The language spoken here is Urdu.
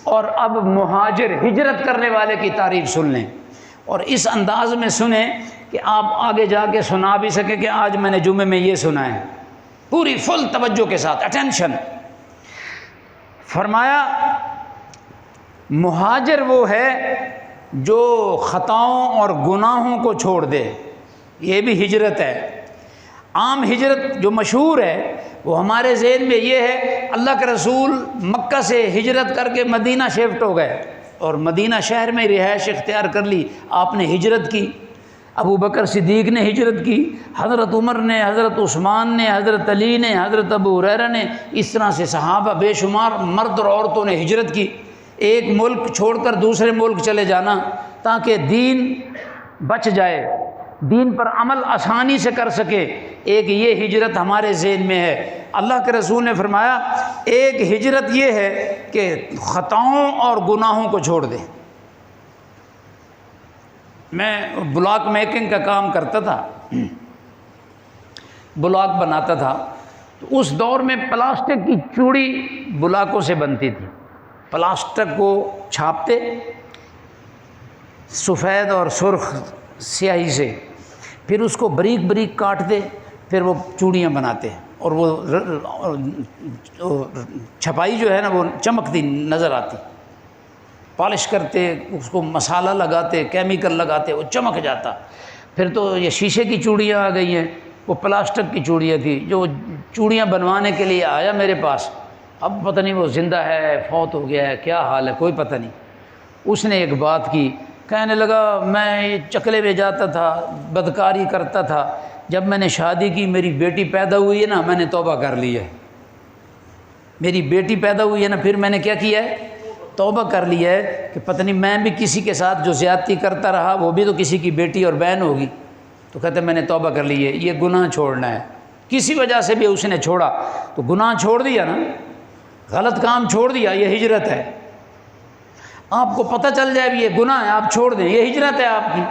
اور اب مہاجر ہجرت کرنے والے کی تعریف سن لیں، اور اس انداز میں سنیں کہ آپ آگے جا کے سنا بھی سکیں کہ آج میں نے جمعے میں یہ سنا ہے، پوری فل توجہ کے ساتھ، اٹینشن۔ فرمایا مہاجر وہ ہے جو خطاؤں اور گناہوں کو چھوڑ دے، یہ بھی ہجرت ہے۔ عام ہجرت جو مشہور ہے وہ ہمارے ذہن میں یہ ہے، اللہ کے رسول مکہ سے ہجرت کر کے مدینہ شفٹ ہو گئے اور مدینہ شہر میں رہائش اختیار کر لی، آپ نے ہجرت کی، ابو بکر صدیق نے ہجرت کی، حضرت عمر نے، حضرت عثمان نے، حضرت علی نے، حضرت ابو ہریرہ نے، اس طرح سے صحابہ بے شمار مرد اور عورتوں نے ہجرت کی، ایک ملک چھوڑ کر دوسرے ملک چلے جانا تاکہ دین بچ جائے، دین پر عمل آسانی سے کر سکے، ایک یہ ہجرت ہمارے ذہن میں ہے۔ اللہ کے رسول نے فرمایا ایک ہجرت یہ ہے کہ خطاؤں اور گناہوں کو چھوڑ دے۔ میں بلاک میکنگ کا کام کرتا تھا، بلاک بناتا تھا، تو اس دور میں پلاسٹک کی چوڑی بلاکوں سے بنتی تھی، پلاسٹک کو چھاپتے سفید اور سرخ سیاہی سے، پھر اس کو بریک بریک کاٹتے، پھر وہ چوڑیاں بناتے، اور وہ چھپائی جو ہے نا وہ چمکتی نظر آتی، پالش کرتے، اس کو مسالہ لگاتے، کیمیکل لگاتے، وہ چمک جاتا۔ پھر تو یہ شیشے کی چوڑیاں آ گئی ہیں، وہ پلاسٹک کی چوڑیاں تھی، جو چوڑیاں بنوانے کے لیے آیا میرے پاس، اب پتہ نہیں وہ زندہ ہے، فوت ہو گیا ہے، کیا حال ہے کوئی پتہ نہیں۔ اس نے ایک بات کی، کہنے لگا میں چکلے میں جاتا تھا، بدکاری کرتا تھا، جب میں نے شادی کی میری بیٹی پیدا ہوئی ہے نا، میں نے توبہ کر لی ہے، میری بیٹی پیدا ہوئی ہے نا، پھر میں نے کیا کیا ہے، توبہ کر لیا ہے کہ پتہ نہیں میں بھی کسی کے ساتھ جو زیادتی کرتا رہا وہ بھی تو کسی کی بیٹی اور بہن ہوگی، تو کہتے میں نے توبہ کر لی ہے۔ یہ گناہ چھوڑنا ہے، کسی وجہ سے بھی اس نے چھوڑا تو گناہ چھوڑ دیا نا، غلط کام چھوڑ دیا، یہ ہجرت ہے۔ آپ کو پتہ چل جائے بھی یہ گناہ ہے، آپ چھوڑ دیں، یہ ہجرت ہے آپ کی۔